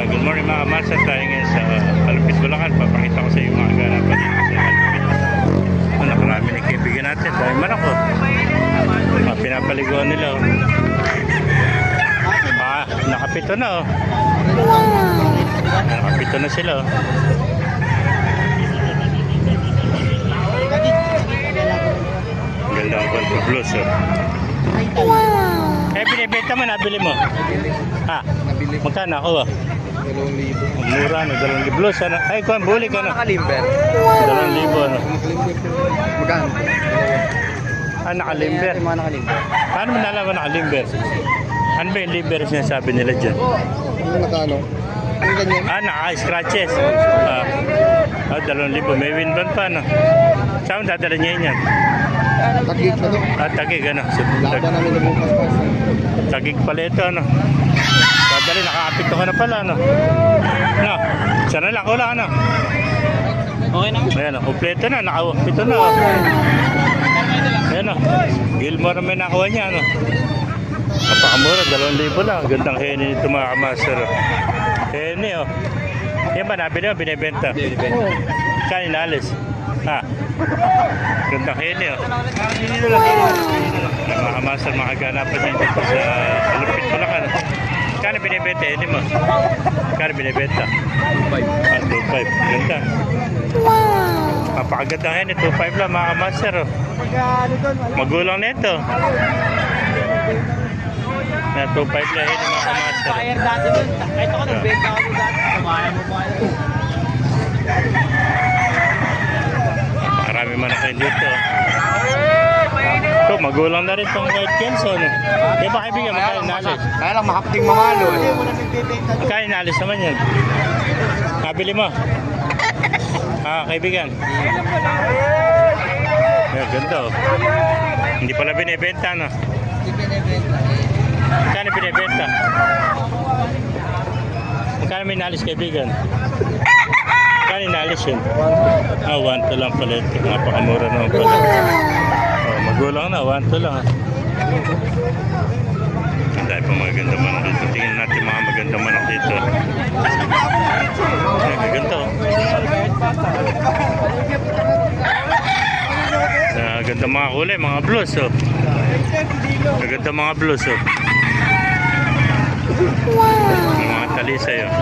Good morning mga master, tayo ngayon sa Malupit, Bulacan. Papakita ko sa iyo mga ganapan dito sa Malupit. Nakarami na kaibigan natin, dahil man ako pinapaliguan nila. Nakapito na nakapito na sila. Ganda ang Golf Blues. Binibenta mo, nabili mo? Magkano ako ba? 2,000. Mura, 2,000 blues. Ay, kung buli ka na. Nakalimber. 2,000. Magkano? Nakalimber. Mga nakalimber. Paano mo nalaman nakalimber? Ano ba yung limber sinasabi nila dyan? Magkano? Ang ganyan. Naka-scratches. 2,000. May winband pa, no? Saan dadala niya yan? Tagig na to. Tagig, ano? Laban namin na bukas pa. Tagig pala ito, ano? Dadali, naka-apito ka na pala, no? No? Sana lang, wala, ano? Okay na. Ayan, kompleto na, naka-apito na. Ayan, Gilmore may nakuha niya, ano? Napakamura, 2,000 lang. Gandang heni nito mga kamaster. Heni, oh. Yan ba, nabili mo, binibenta? Saan inalis? Gandang heni, oh. Dito lang. Mga kamaster, makaganapan niya dito sa Malupit, Bulacan. Kano binibenta, heni mo? Kano binibenta? 2,500. Ganda. Napakagandang heni, 2,500 lang mga kamaster, oh. Magulang nito. Na 2,500 lang yun mga kamaster. Fire dati dun. Kahit ako nagbenta ako dati. Kumaya mo ba? Marami man ako dito. Ito, magulang na rin itong white Kenson. Di ba kaibigan, magkano inalis? Kaya lang makapting mamalo. Magkano inalis naman yan? Nabili mo? Kaibigan. Ganda, oh. Hindi pala binibenta, no? Magkano binibenta? Magkano may inalis, kaibigan? Magkano inalis yun? 1,200 lang pala ito. Napakamura naman pala. Magulang na, 1,200 lang. Ang dahil pa maganda manak dito. Tingnan natin mga maganda manak dito. Maganda, oh. Ganda mga kulay, mga blues, oh. Ganda mga blues, oh. Mga talisay, oh.